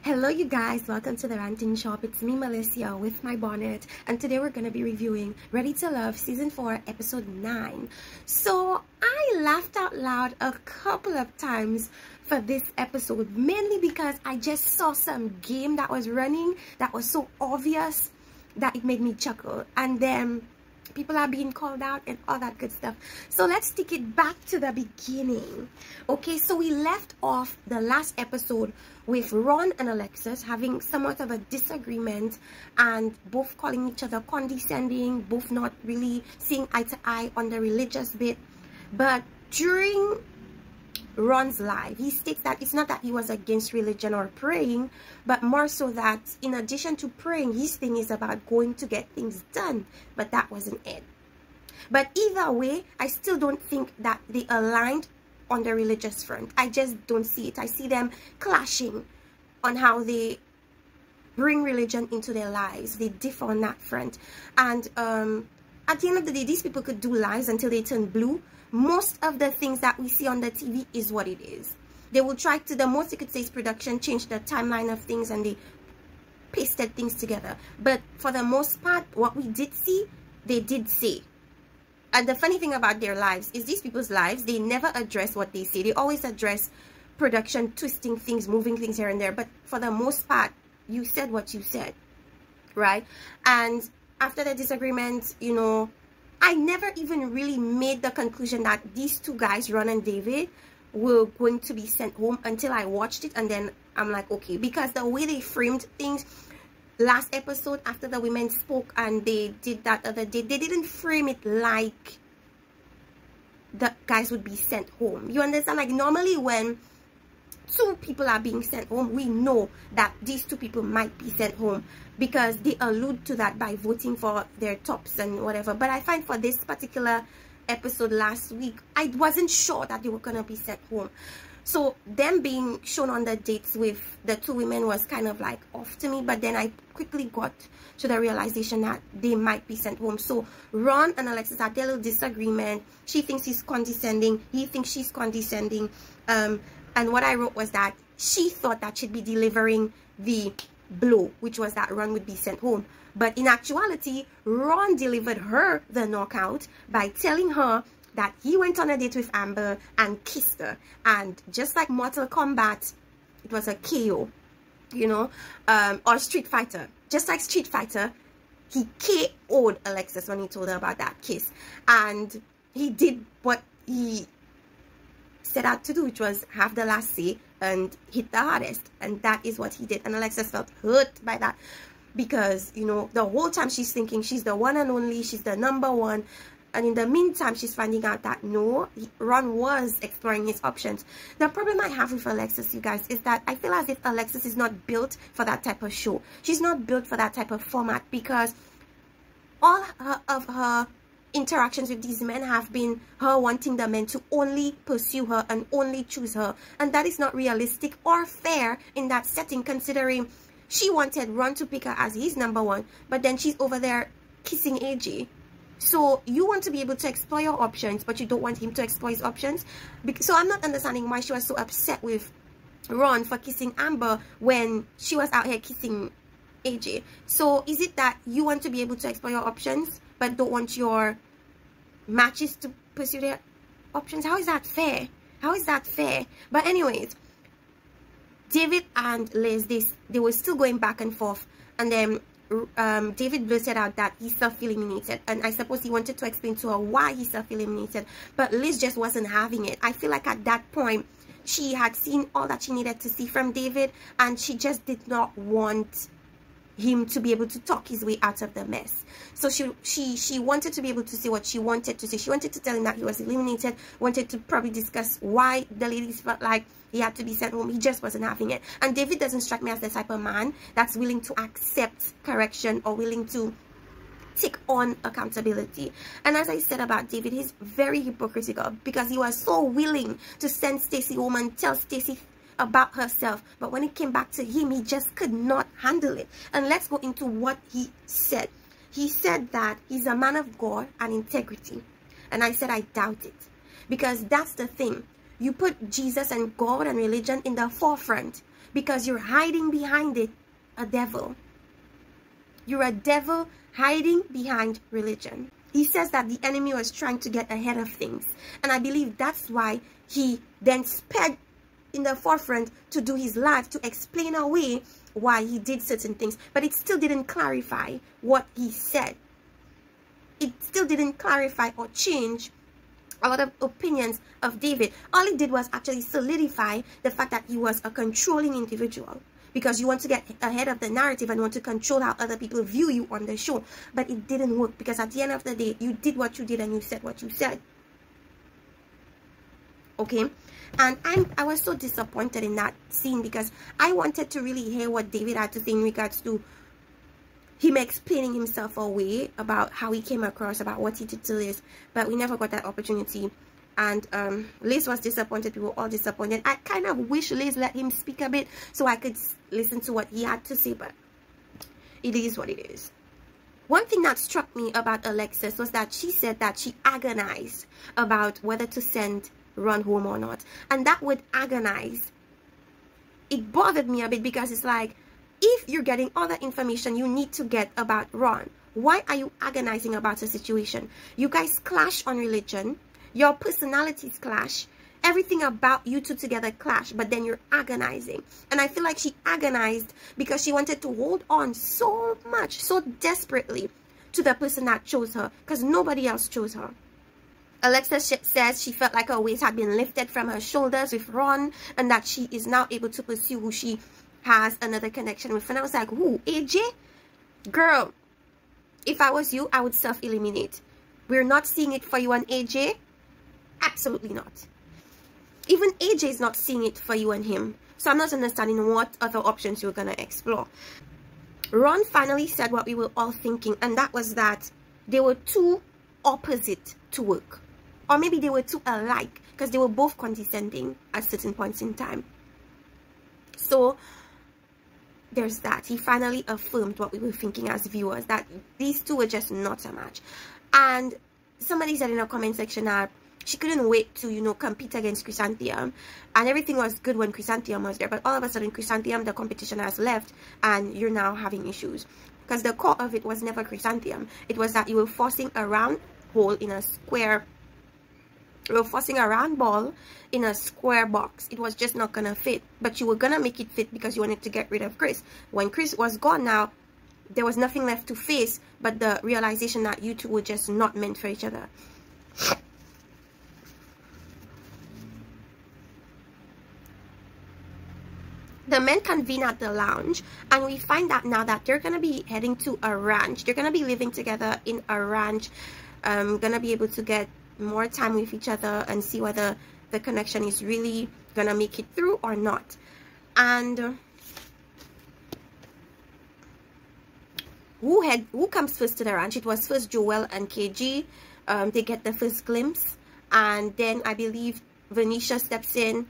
Hello you guys, welcome to the Ranting Shop. It's me Melissa with my bonnet, and today we're going to be reviewing Ready to Love season 4 episode 9. So I laughed out loud a couple of times for this episode, mainly because I just saw some game that was running that was so obvious that it made me chuckle, and then people are being called out and all that good stuff. So let's take it back to the beginning. Okay, so we left off the last episode with Ron and Alexis having somewhat of a disagreement and both calling each other condescending, both not really seeing eye to eye on the religious bit. But during Ron's live, he states that it's not that he was against religion or praying, but more so that in addition to praying, his thing is about going to get things done. But that wasn't it. But either way, I still don't think that they aligned on the religious front. I just don't see it. I see them clashing on how they bring religion into their lives. They differ on that front. And at the end of the day, these people could do lives until they turn blue. Most of the things that we see on the TV is what it is. They will try to, the most you could say is production, change the timeline of things, and they pasted things together. But for the most part, what we did see, they did say. And the funny thing about their lives is these people's lives, they never address what they say. They always address production, twisting things, moving things here and there. But for the most part, you said what you said, right? And after the disagreement, you know, I never even really made the conclusion that these two guys, Ron and David, were going to be sent home until I watched it. And then I'm like, okay, because the way they framed things last episode, after the women spoke and they did that other day, they didn't frame it like the guys would be sent home. You understand? Like normally when two people are being sent home, we know that these two people might be sent home because they allude to that by voting for their tops and whatever. But I find for this particular episode last week, I wasn't sure that they were gonna be sent home. So them being shown on the dates with the two women was kind of like off to me. But then I quickly got to the realization that they might be sent home. So Ron and Alexis had their little disagreement. She thinks he's condescending. He thinks she's condescending. And what I wrote was that she thought that she'd be delivering the blow, which was that Ron would be sent home. But in actuality, Ron delivered her the knockout by telling her that he went on a date with Amber and kissed her. And just like Mortal Kombat, it was a KO, you know, or Street Fighter. Just like Street Fighter, he KO'd Alexis when he told her about that kiss. And he did what he set out to do, which was have the last say and hit the hardest. And that is what he did. And Alexis felt hurt by that because, you know, the whole time she's thinking she's the one and only, she's the number one. And in the meantime, she's finding out that no, Ron was exploring his options. The problem I have with Alexis, you guys, is that I feel as if Alexis is not built for that type of show. She's not built for that type of format because all of her interactions with these men have been her wanting the men to only pursue her and only choose her. And that is not realistic or fair in that setting, considering she wanted Ron to pick her as his number one, but then she's over there kissing AJ. So you want to be able to explore your options, but you don't want him to explore his options. So I'm not understanding why she was so upset with Ron for kissing Amber when she was out here kissing AJ. So is it that you want to be able to explore your options, but don't want your matches to pursue their options? How is that fair? How is that fair? But anyways, David and Liz, they were still going back and forth, and then David blurted out that he felt eliminated, and I suppose he wanted to explain to her why he felt eliminated, but Liz just wasn't having it. I feel like at that point she had seen all that she needed to see from David, and she just did not want him to be able to talk his way out of the mess. So she wanted to be able to say what she wanted to say. She wanted to tell him that he was eliminated, wanted to probably discuss why the ladies felt like he had to be sent home. He just wasn't having it. And David doesn't strike me as the type of man that's willing to accept correction or willing to take on accountability. And as I said about David, he's very hypocritical because he was so willing to send Stacey home and tell Stacey about herself, but when it came back to him, he just could not handle it. And let's go into what he said. He said that he's a man of God and integrity, and I said I doubt it, because that's the thing. You put Jesus and God and religion in the forefront, because you're hiding behind it a devil. You're a devil hiding behind religion. He says that the enemy was trying to get ahead of things. And I believe that's why he then sped in the forefront to do his life, to explain away why he did certain things. But it still didn't clarify what he said. It still didn't clarify or change a lot of opinions of David. All it did was actually solidify the fact that he was a controlling individual. Because you want to get ahead of the narrative and want to control how other people view you on the show. But it didn't work, because at the end of the day, you did what you did and you said what you said. Okay? And I was so disappointed in that scene, because I wanted to really hear what David had to say in regards to him explaining himself away about how he came across, about what he did to Liz. But we never got that opportunity. And Liz was disappointed. We were all disappointed. I kind of wish Liz let him speak a bit so I could listen to what he had to say, but it is what it is. One thing that struck me about Alexis was that she said that she agonized about whether to send Ron home or not. And that word agonize, it bothered me a bit, because it's like, if you're getting all the information you need to get about Ron, why are you agonizing about a situation? You guys clash on religion. Your personalities clash. Everything about you two together clash. But then you're agonizing. And I feel like she agonized because she wanted to hold on so much, so desperately to the person that chose her. Because nobody else chose her. Alexis says she felt like her weight had been lifted from her shoulders with Ron. And that she is now able to pursue who she has another connection with. And I was like, who? AJ? Girl, if I was you, I would self-eliminate. We're not seeing it for you and AJ. Absolutely not. Even AJ is not seeing it for you and him. So I'm not understanding what other options you're going to explore. Ron finally said what we were all thinking. And that was that they were too opposite to work. Or maybe they were too alike. Because they were both condescending at certain points in time. So there's that. He finally affirmed what we were thinking as viewers. That these two were just not a match. And somebody said in a comment section that she couldn't wait to, you know, compete against Chrysanthemum. And everything was good when Chrysanthemum was there. But all of a sudden, Chrysanthemum, the competition has left. And you're now having issues. Because the core of it was never Chrysanthemum. It was that you were forcing a round hole in a square. You were forcing a round ball in a square box. It was just not going to fit. But you were going to make it fit because you wanted to get rid of Chris. When Chris was gone now, there was nothing left to face but the realization that you two were just not meant for each other. The men convene at the lounge, and we find out now that they're going to be heading to a ranch. They're going to be living together in a ranch. Going to be able to get more time with each other and see whether the connection is really going to make it through or not. And who comes first to the ranch? It was first Joel and KG. They get the first glimpse. And then I believe Venetia steps in.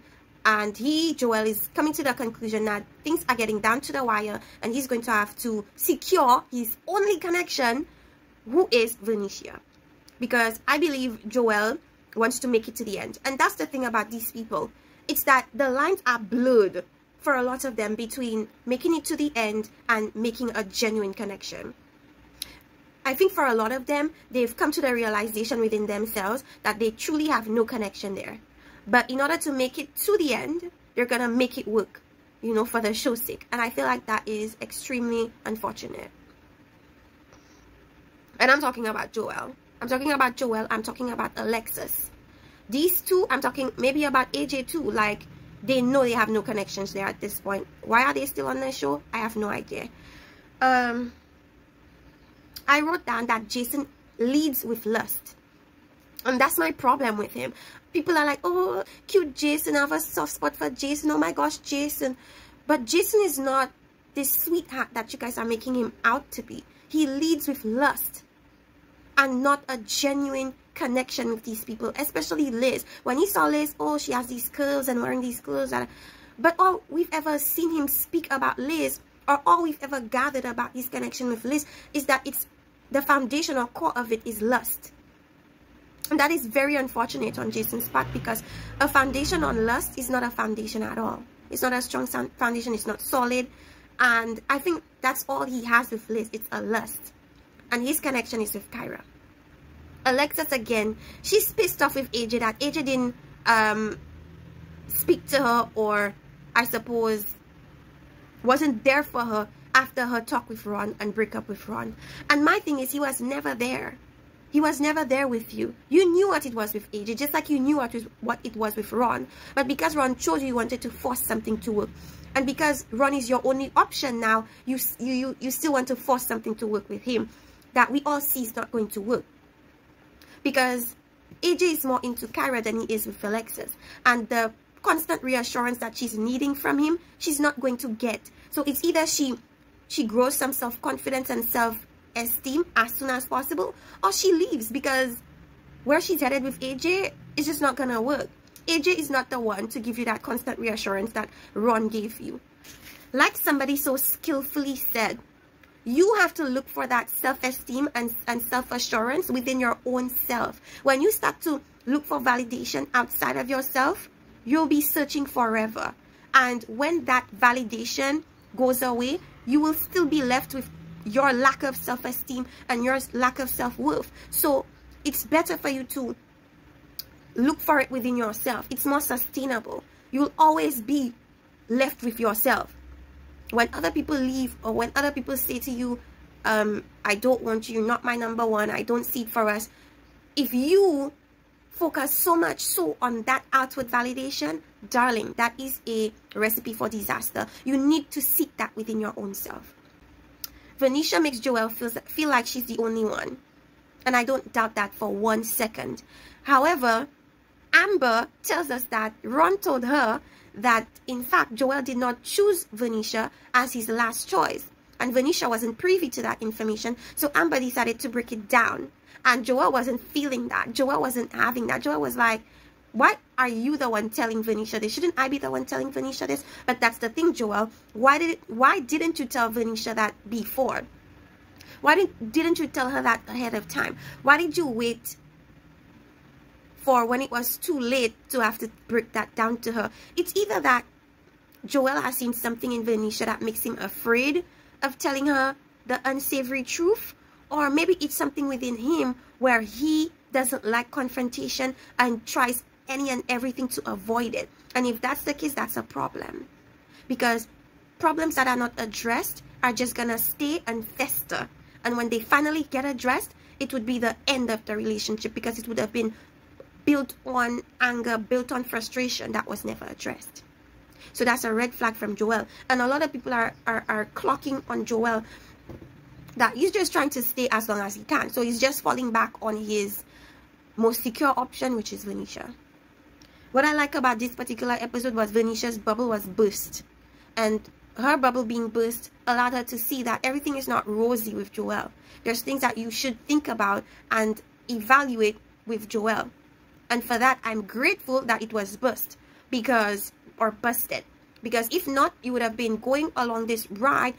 And Joel is coming to the conclusion that things are getting down to the wire. And he's going to have to secure his only connection, who is Venetia. Because I believe Joel wants to make it to the end. And that's the thing about these people. It's that the lines are blurred for a lot of them between making it to the end and making a genuine connection. I think for a lot of them, they've come to the realization within themselves that they truly have no connection there. But in order to make it to the end, they're going to make it work, you know, for the show's sake. And I feel like that is extremely unfortunate. And I'm talking about Joel. I'm talking about Joel. I'm talking about Alexis. These two, I'm talking maybe about AJ too. Like, they know they have no connections there at this point. Why are they still on the show? I have no idea. I wrote down that Jason leads with lust. And that's my problem with him. People are like, oh, cute Jason. I have a soft spot for Jason. Oh my gosh, Jason. But Jason is not this sweetheart that you guys are making him out to be. He leads with lust. And not a genuine connection with these people. Especially Liz. When he saw Liz, oh, she has these curls and wearing these clothes. But all we've ever seen him speak about Liz, or all we've ever gathered about his connection with Liz, is that it's the foundation or core of it is lust. And that is very unfortunate on Jason's part, because a foundation on lust is not a foundation at all. It's not a strong foundation. It's not solid. And I think that's all he has with Liz. It's a lust. And his connection is with Kyra. Alexis, again, she's pissed off with AJ that AJ didn't speak to her, or I suppose wasn't there for her after her talk with Ron and break up with Ron. And my thing is, he was never there. He was never there with you. You knew what it was with AJ, just like you knew what it was with Ron. But because Ron chose you, you wanted to force something to work. And because Ron is your only option now, you still want to force something to work with him that we all see is not going to work. Because AJ is more into Kyra than he is with Alexis. And the constant reassurance that she's needing from him, she's not going to get. So it's either she grows some self-confidence and self-esteem as soon as possible, or she leaves, because where she's headed with AJ is just not gonna work. AJ is not the one to give you that constant reassurance that Ron gave you. Like somebody so skillfully said, you have to look for that self-esteem and self-assurance within your own self. When you start to look for validation outside of yourself, you'll be searching forever. And when that validation goes away, you will still be left with your lack of self-esteem and your lack of self-worth. So it's better for you to look for it within yourself. It's more sustainable. You'll always be left with yourself. When other people leave, or when other people say to you, I don't want you, you're not my number one, I don't see it for us. If you focus so much so on that outward validation, darling, that is a recipe for disaster. You need to seek that within your own self. Venetia makes Joelle feel like she's the only one. And I don't doubt that for 1 second. However, Amber tells us that Ron told her that, in fact, Joelle did not choose Venetia as his last choice. And Venetia wasn't privy to that information. So Amber decided to break it down. And Joelle wasn't feeling that. Joelle wasn't having that. Joelle was like, why are you the one telling Venetia this? Shouldn't I be the one telling Venetia this? But that's the thing, Joelle. Why didn't you tell Venetia that before? Why didn't you tell her that ahead of time? Why did you wait for when it was too late to have to break that down to her? It's either that Joelle has seen something in Venetia that makes him afraid of telling her the unsavory truth, or maybe it's something within him where he doesn't like confrontation and tries any and everything to avoid it. And if that's the case, that's a problem. Because problems that are not addressed are just gonna stay and fester. And when they finally get addressed, it would be the end of the relationship, because it would have been built on anger, built on frustration that was never addressed. So that's a red flag from Joelle. And a lot of people are clocking on Joelle that he's just trying to stay as long as he can. So he's just falling back on his most secure option, which is Venetia. What I like about this particular episode was Venetia's bubble was burst. And her bubble being burst allowed her to see that everything is not rosy with Joelle. There's things that you should think about and evaluate with Joelle. And for that, I'm grateful that it was busted. Because if not, you would have been going along this ride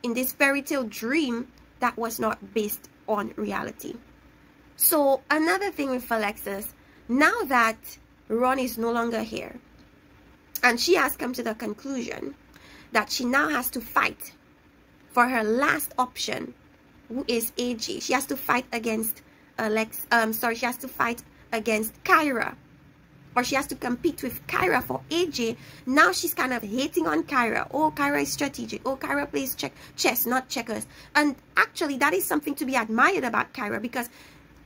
in this fairy tale dream that was not based on reality. So another thing with Alexis, now that Ron is no longer here, and she has come to the conclusion that she now has to fight for her last option, who is AJ. She has to fight against she has to fight against Kyra, or she has to compete with Kyra for AJ. Now she's kind of hating on Kyra. Oh, Kyra is strategic. Oh, Kyra plays chess, not checkers. And actually, that is something to be admired about Kyra, because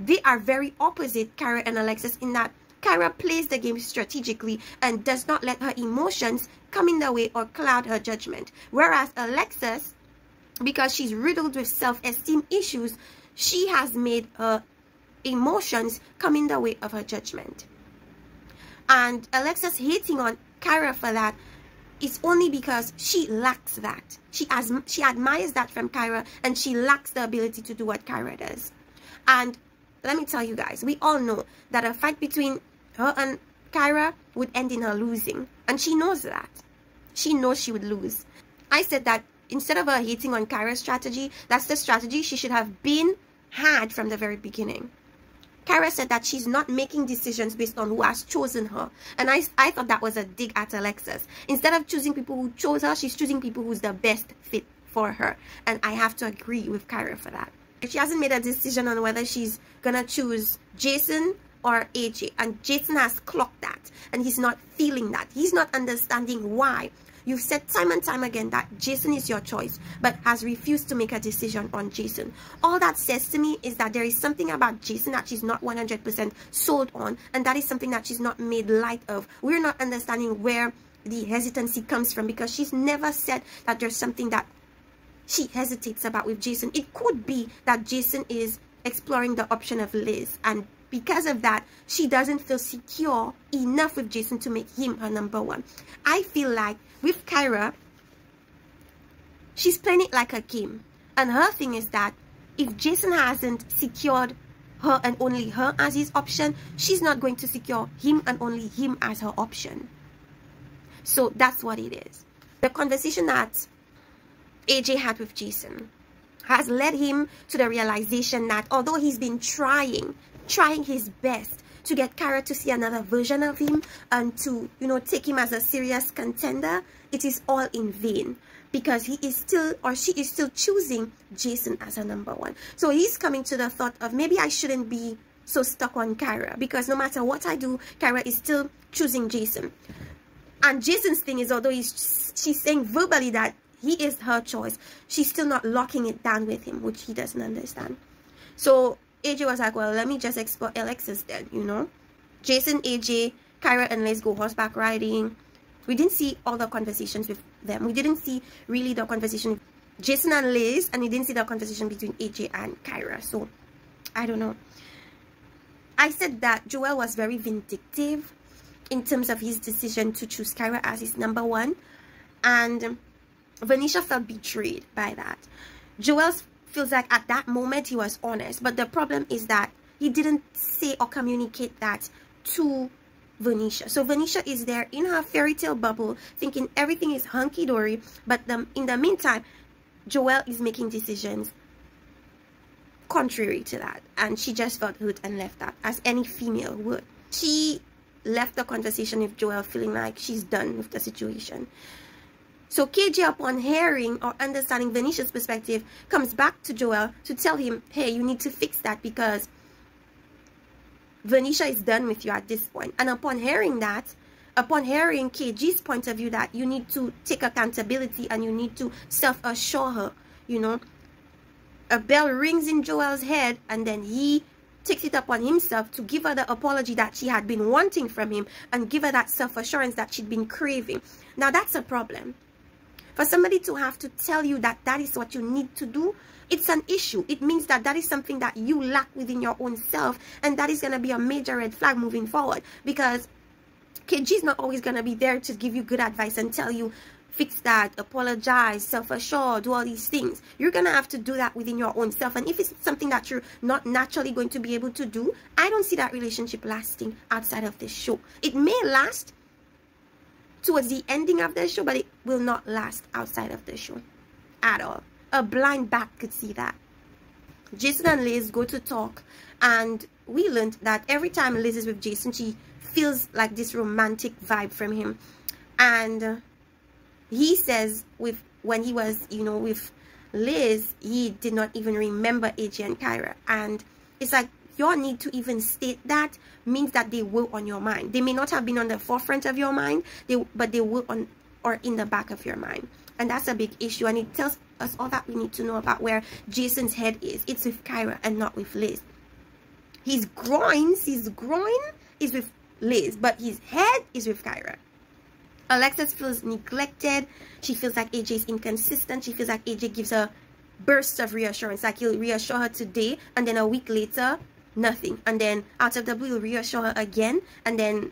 they are very opposite, Kyra and Alexis, in that Kyra plays the game strategically and does not let her emotions come in the way or cloud her judgment. Whereas Alexis, because she's riddled with self-esteem issues, she has made her emotions come in the way of her judgment. And Alexis hating on Kyra for that is only because she lacks that. She admires that from Kyra, and she lacks the ability to do what Kyra does. And let me tell you guys, we all know that a fight between her and Kyra would end in her losing. And she knows that. She knows she would lose. I said that instead of her hating on Kyra's strategy, that's the strategy she should have had from the very beginning. Kyra said that she's not making decisions based on who has chosen her. And I thought that was a dig at Alexis. Instead of choosing people who chose her, she's choosing people who's the best fit for her. And I have to agree with Kyra for that. She hasn't made a decision on whether she's gonna choose Jason or AJ. And Jason has clocked that. And he's not feeling that. He's not understanding why. You've said time and time again that Jason is your choice, but has refused to make a decision on Jason. All that says to me is that there is something about Jason that she's not 100% sold on, and that is something that she's not made light of. We're not understanding where the hesitancy comes from, because she's never said that there's something that she hesitates about with Jason. It could be that Jason is exploring the option of Liz, and because of that, she doesn't feel secure enough with Jason to make him her number one. I feel like with Kyra, she's playing it like a game. And her thing is that if Jason hasn't secured her and only her as his option, she's not going to secure him and only him as her option. So that's what it is. The conversation that AJ had with Jason has led him to the realization that although he's been trying his best to get Kyra to see another version of him and to, you know, take him as a serious contender, it is all in vain, because he is still, or she is still, choosing Jason as her number one. So he's coming to the thought of, maybe I shouldn't be so stuck on Kyra, because no matter what I do, Kyra is still choosing Jason. And Jason's thing is, although she's saying verbally that he is her choice, she's still not locking it down with him, which he doesn't understand. So AJ was like, well, let me just explore Alexis then, you know. Jason, AJ, Kyra and Liz go horseback riding. We didn't see all the conversations with them. We didn't see really the conversation with Jason and Liz, and we didn't see the conversation between AJ and Kyra. So, I don't know. I said that Joel was very vindictive in terms of his decision to choose Kyra as his number one. And Venetia felt betrayed by that. Joel feels like at that moment he was honest, but the problem is that he didn't say or communicate that to Venetia. So Venetia is there in her fairy tale bubble thinking everything is hunky-dory, but in the meantime, Joel is making decisions contrary to that, and she just felt hurt and left that, as any female would. She left the conversation with Joel feeling like she's done with the situation. So KJ, upon hearing or understanding Venetia's perspective, comes back to Joel to tell him, hey, you need to fix that, because Venetia is done with you at this point. And upon hearing that, upon hearing KG's point of view that you need to take accountability and you need to self-assure her, you know, a bell rings in Joel's head, and then he takes it upon himself to give her the apology that she had been wanting from him and give her that self-assurance that she'd been craving. Now, that's a problem. For somebody to have to tell you that that is what you need to do, it's an issue. It means that that is something that you lack within your own self, and that is going to be a major red flag moving forward, because KG is not always going to be there to give you good advice and tell you, fix that, apologize, self-assure, do all these things. You're going to have to do that within your own self, and if it's something that you're not naturally going to be able to do, I don't see that relationship lasting outside of this show. It may last towards the ending of the show, but it will not last outside of the show at all. A blind bat could see that. Jason and Liz go to talk, and we learned that every time Liz is with Jason, she feels like this romantic vibe from him. And he says when he was, you know, with Liz, he did not even remember AJ and Kyra. And it's like, your need to even state that means that they were on your mind. They may not have been on the forefront of your mind, but they were on or in the back of your mind. And that's a big issue. And it tells us all that we need to know about where Jason's head is. It's with Kyra and not with Liz. His groin is with Liz, but his head is with Kyra. Alexis feels neglected. She feels like AJ is inconsistent. She feels like AJ gives her bursts of reassurance. Like he'll reassure her today, and then a week later, nothing. And then out of the blue, he'll reassure her again, and then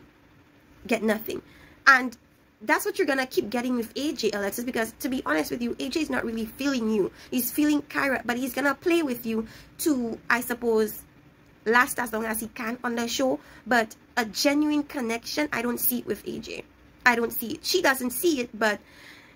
get nothing. And that's what you're gonna keep getting with AJ, Alexis, because to be honest with you, AJ is not really feeling you. He's feeling Kyra, but he's gonna play with you to, I suppose, last as long as he can on the show. But a genuine connection, I don't see it with AJ. I don't see it. She doesn't see it, but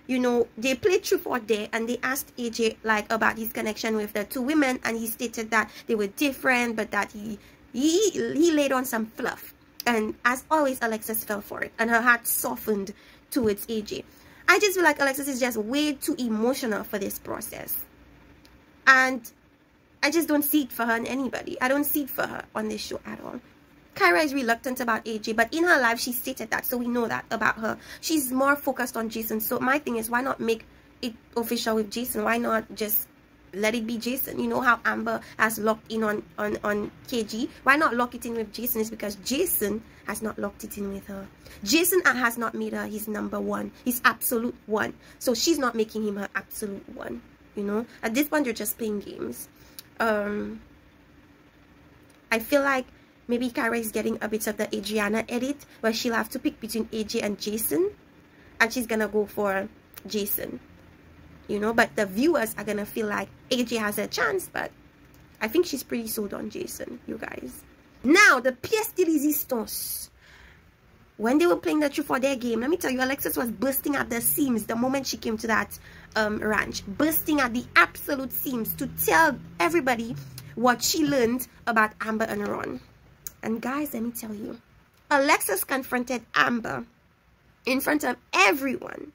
you know, they played truth or dare, and they asked AJ like about his connection with the two women, and he stated that they were different, but that he he laid on some fluff. And as always, Alexis fell for it. And her heart softened towards AJ. I just feel like Alexis is just way too emotional for this process. And I just don't see it for her in anybody. I don't see it for her on this show at all. Kyra is reluctant about AJ, but in her life, she stated that. So we know that about her. She's more focused on Jason. So my thing is, why not make it official with Jason? Why not just let it be Jason? You know how Amber has locked in on KG. Why not lock it in with Jason? It's because Jason has not locked it in with her. Jason has not made her his number one, his absolute one. So she's not making him her absolute one. You know, at this point, they're just playing games. I feel like maybe Kyra is getting a bit of the Adriana edit, where she'll have to pick between AJ and Jason, and she's gonna go for Jason. You know, but the viewers are gonna feel like AJ has a chance, but I think she's pretty sold on Jason, you guys. Now, the pièce de résistance. When they were playing the truth or dare game, let me tell you, Alexis was bursting at the seams the moment she came to that ranch. Bursting at the absolute seams to tell everybody what she learned about Amber and Ron. And guys, let me tell you, Alexis confronted Amber in front of everyone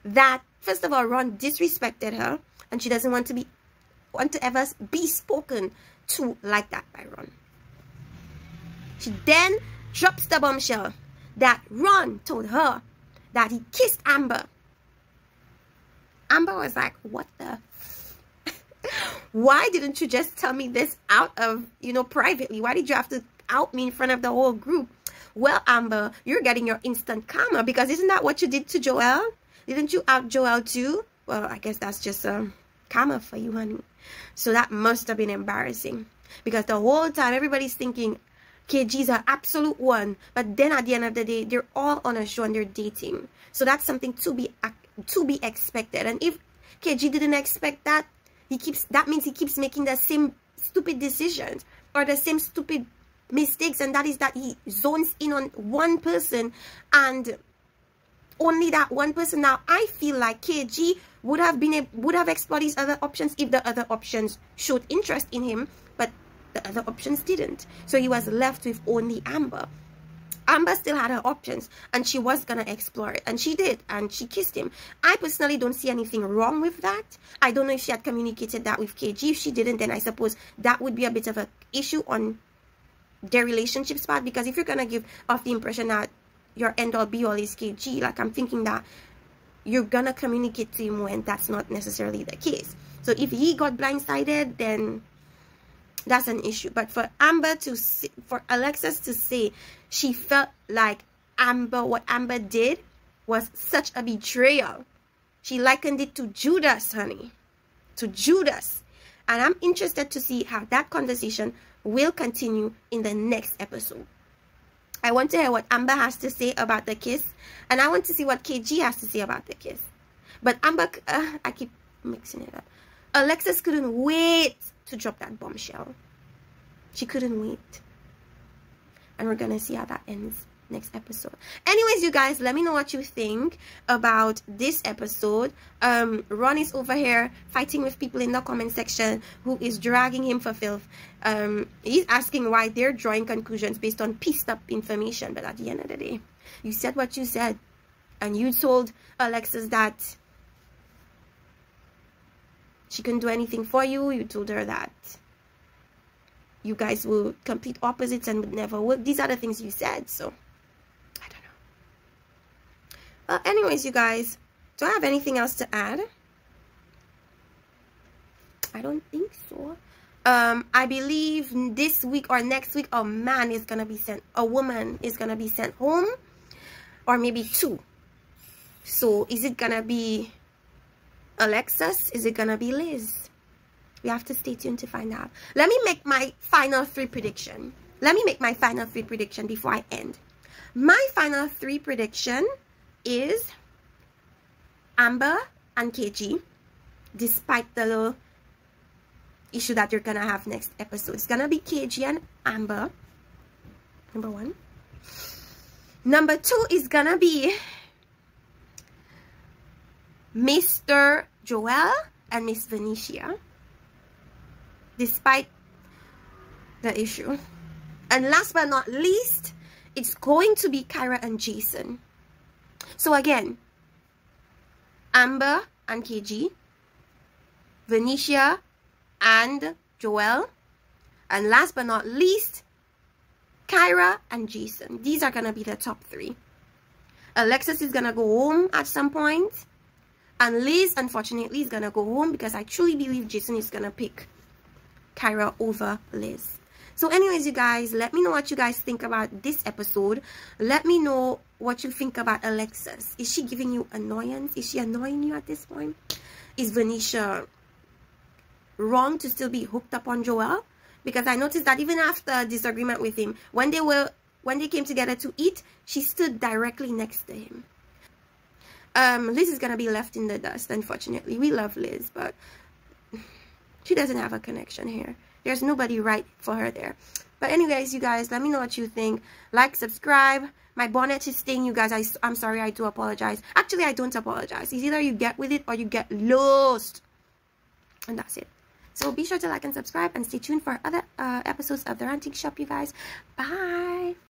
that, first of all, Ron disrespected her, and she doesn't want to ever be spoken to like that by Ron. She then drops the bombshell that Ron told her that he kissed Amber. Amber was like, what the? Why didn't you just tell me this out of, you know, privately? Why did you have to out me in front of the whole group? Well, Amber, you're getting your instant karma, because isn't that what you did to Joel? Didn't you out Joel too? Well, I guess that's just karma for you, honey. So that must have been embarrassing, because the whole time everybody's thinking KG's an absolute one, but then at the end of the day, they're all on a show and they're dating. So that's something to be expected. And if KG didn't expect that, that means he keeps making the same stupid decisions or the same stupid mistakes, and that is that he zones in on one person and only that one person. Now I feel like KG would have explored his other options if the other options showed interest in him, but the other options didn't. So he was left with only Amber. Amber still had her options, and she was gonna explore it, and she did, and she kissed him. I personally don't see anything wrong with that. I don't know if she had communicated that with KG. If she didn't, then I suppose that would be a bit of an issue on their relationship part, because if you're gonna give off the impression that your end all be all is KG, like, I'm thinking that you're gonna communicate to him when that's not necessarily the case. So if he got blindsided, then that's an issue. But for Alexis to say she felt like what Amber did was such a betrayal, she likened it to Judas, honey, to Judas. And I'm interested to see how that conversation will continue in the next episode. I want to hear what Amber has to say about the kiss, and I want to see what KG has to say about the kiss. But Amber, I keep mixing it up. Alexis couldn't wait to drop that bombshell. She couldn't wait. And we're gonna see how that ends next episode. Anyways, you guys, let me know what you think about this episode. Ron is over here fighting with people in the comment section who is dragging him for filth. He's asking why they're drawing conclusions based on pieced up information. But at the end of the day, you said what you said, and you told Alexis that she couldn't do anything for you. You told her that you guys were complete opposites and would never work. These are the things you said, so I don't know. Well, anyways, you guys, do I have anything else to add? I don't think so. I believe this week or next week, a woman is gonna be sent home, or maybe two. So is it gonna be Alexis? Is it gonna be Liz? We have to stay tuned to find out. Let me make my final 3 prediction. Let me make my final 3 prediction before I end. My final 3 prediction is Amber and KG, despite the little issue that you're gonna have next episode. It's gonna be KG and Amber, number 1. Number 2 is gonna be Mr. Joel and Miss Venetia, despite the issue. And last but not least, it's going to be Kyra and Jason. So again, Amber and KG, Venetia and Joel, and last but not least, Kyra and Jason. These are gonna be the top 3. Alexis is gonna go home at some point, and Liz, unfortunately, is gonna go home because I truly believe Jason is gonna pick Kyra over Liz. So anyways, you guys, let me know what you guys think about this episode. Let me know what you think about Alexis. Is she giving you annoyance? Is she annoying you at this point? Is Venetia wrong to still be hooked up on Joel? Because I noticed that even after a disagreement with him, when they came together to eat, she stood directly next to him. Liz is gonna be left in the dust, unfortunately. We love Liz, but she doesn't have a connection here. There's nobody right for her there. But anyways, you guys, let me know what you think. Like, subscribe. My bonnet is staying, you guys. I'm sorry, I do apologize. Actually, I don't apologize. It's either you get with it or you get lost. And that's it. So be sure to like and subscribe and stay tuned for other episodes of The Ranting Shop, you guys. Bye.